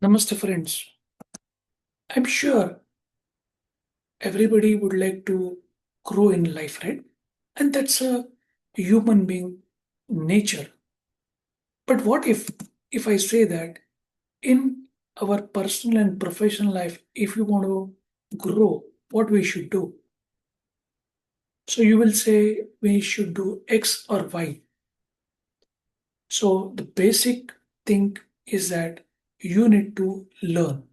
Namaste, friends. I'm sure everybody would like to grow in life, right? And that's a human being nature. But what if I say that in our personal and professional life, if you want to grow, what we should do? So you will say we should do X or Y. So the basic thing is that you need to learn.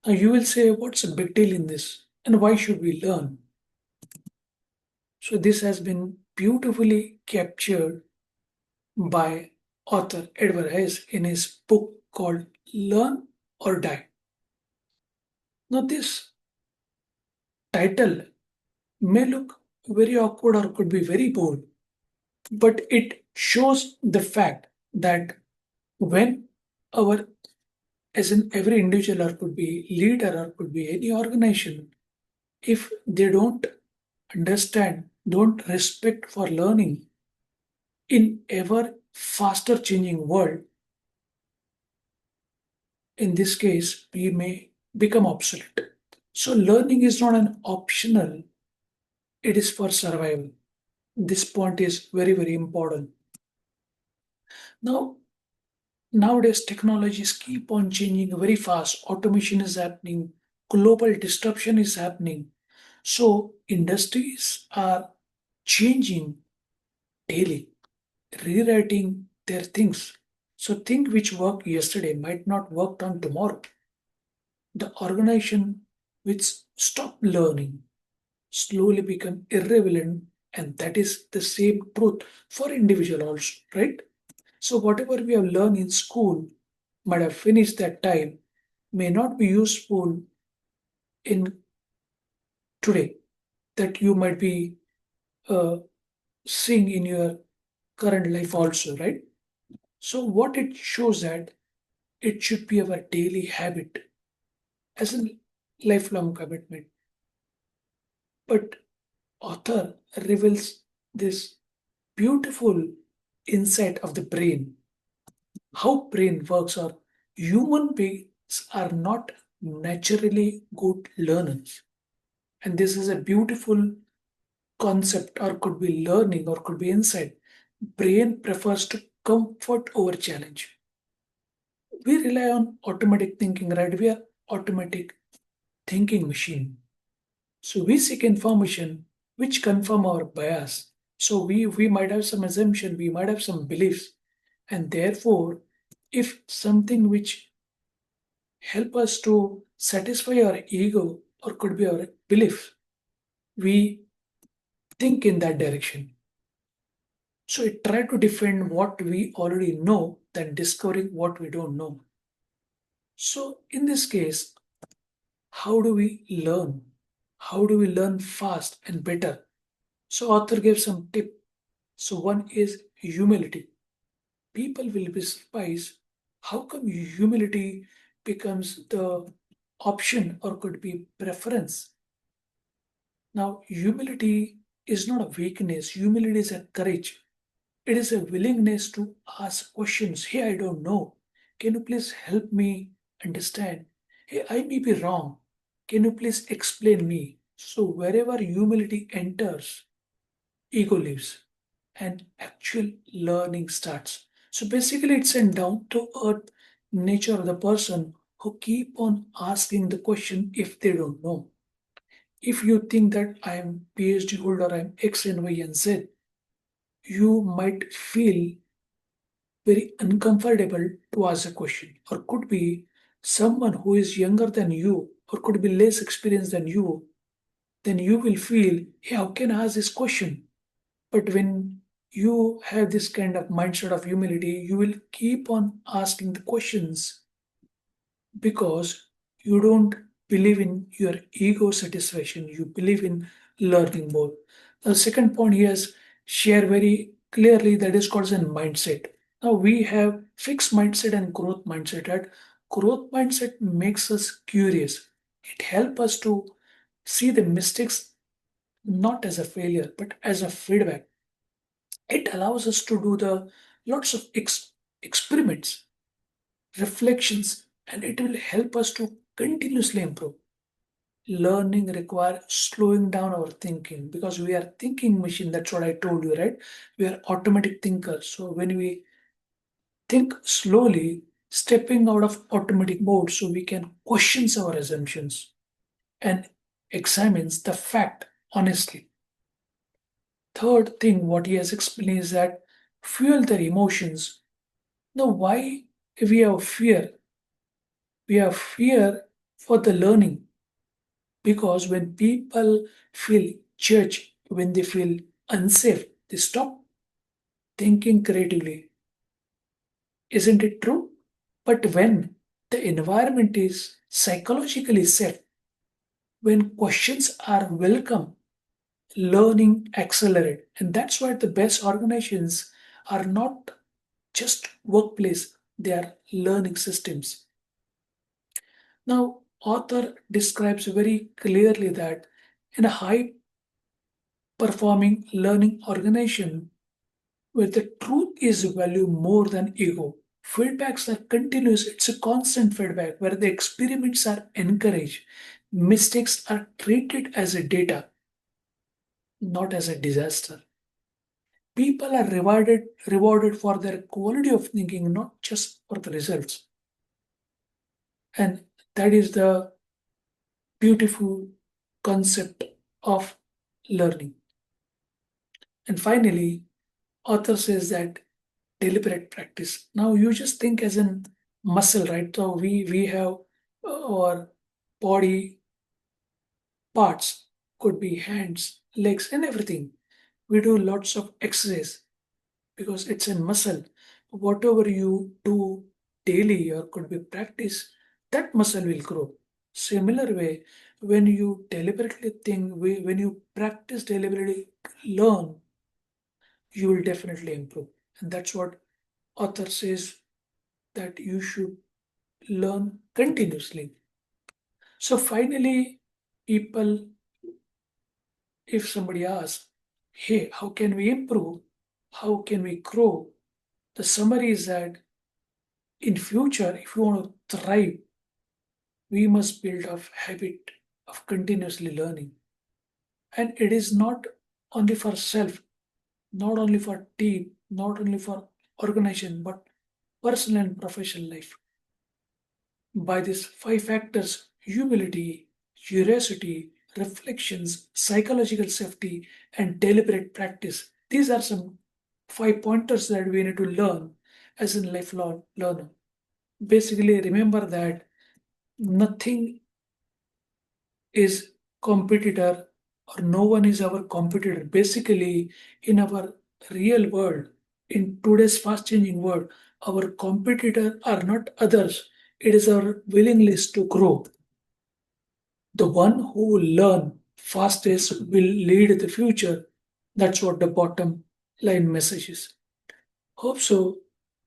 Now you will say, what's a big deal in this? And why should we learn? So this has been beautifully captured by author Edward Hayes in his book called Learn or Die. Now this title may look very awkward or could be very bold, but it shows the fact that when our as in every individual or could be leader or could be any organization, if they don't understand, don't respect for learning in ever faster changing world, in this case, we may become obsolete. So, learning is not an optional, it is for survival. This point is very, very important. Now, nowadays, technologies keep on changing very fast. Automation is happening, global disruption is happening. So, industries are changing daily, rewriting their things. So, think which worked yesterday might not work on tomorrow. The organization which stop learning slowly become irrelevant, and that is the same truth for individual also, right? So whatever we have learned in school might have finished that time may not be useful in today that you might be uh, seeing in your current life also, right? So what it shows that it should be our daily habit as a lifelong commitment. But author reveals this beautiful insight of the brain, how brain works, or human beings are not naturally good learners. And this is a beautiful concept or could be learning or could be insight. Brain prefers to comfort over challenge. We rely on automatic thinking, right? We are automatic thinking machine. So we seek information which confirm our bias. So we might have some assumption, we might have some beliefs, and therefore, if something which help us to satisfy our ego or could be our belief, we think in that direction. So it try to defend what we already know than discovering what we don't know. So in this case, how do we learn? How do we learn fast and better? So author gives some tip. So one is humility. People will be surprised how come humility becomes the option or could be preference. Now, humility is not a weakness, humility is a courage. It is a willingness to ask questions. Hey, I don't know. Can you please help me understand? Hey, I may be wrong. Can you please explain me? So, wherever humility enters, ego leaves and actual learning starts. So basically, it's a down to earth nature of the person who keep on asking the question if they don't know. If you think that I am PhD holder, I'm X and Y and Z, you might feel very uncomfortable to ask a question, or could be someone who is younger than you, or could be less experienced than you. Then you will feel, hey, how can I ask this question? But when you have this kind of mindset of humility, you will keep on asking the questions because you don't believe in your ego satisfaction. You believe in learning more. The second point he has shared very clearly that is called as a mindset. Now we have fixed mindset and growth mindset. Right? Growth mindset makes us curious. It helps us to see the mistakes not as a failure but as a feedback. It allows us to do the lots of experiments, reflections, and it will help us to continuously improve. Learning requires slowing down our thinking because we are thinking machine. That's what I told you, right? We are automatic thinkers. So when we think slowly, stepping out of automatic mode so we can question our assumptions and examines the fact honestly. Third thing, what he has explained is that fuel their emotions. Now, why we have fear? We have fear for the learning because when people feel judged, when they feel unsafe, they stop thinking creatively. Isn't it true? But when the environment is psychologically safe, when questions are welcome, learning accelerate. And that's why the best organizations are not just workplace, they are learning systems. Now, author describes very clearly that in a high performing learning organization where the truth is valued more than ego, feedbacks are continuous, it's a constant feedback where the experiments are encouraged, mistakes are treated as a data, not as a disaster. People are rewarded for their quality of thinking, not just for the results. And that is the beautiful concept of learning. And finally, author says that deliberate practice. Now you just think as in muscle, right? So we have our body parts, could be hands, legs, and everything. We do lots of exercise because it's a muscle. Whatever you do daily or could be practice, that muscle will grow. Similar way, when you deliberately think, when you practice deliberately, learn, you will definitely improve. And that's what author says that you should learn continuously. So finally, people, if somebody asks, hey, how can we improve? How can we grow? The summary is that in future, if you want to thrive, we must build a habit of continuously learning. And it is not only for self, not only for team, not only for organization, but personal and professional life. By these five factors humility, curiosity, reflections, psychological safety, and deliberate practice these are some five pointers that we need to learn as a lifelong learner. Basically, remember that nothing is competitor or no one is our competitor. Basically, in our real world, in today's fast changing world, our competitor are not others. It is our willingness to grow. The one who will learn fastest will lead the future. That's what the bottom line message is. Hope so.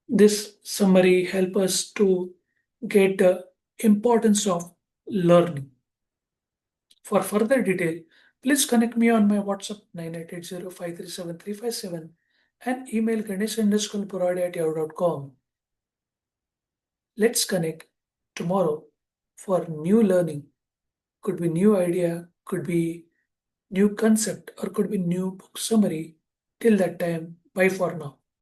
This summary help us to get the importance of learning. For further detail, please connect me on my WhatsApp 9880537357 and email ganesh_purade@yahoo.com. Let's connect tomorrow for new learning. Could be new idea, could be new concept, or could be new book summary. Till that time, bye for now.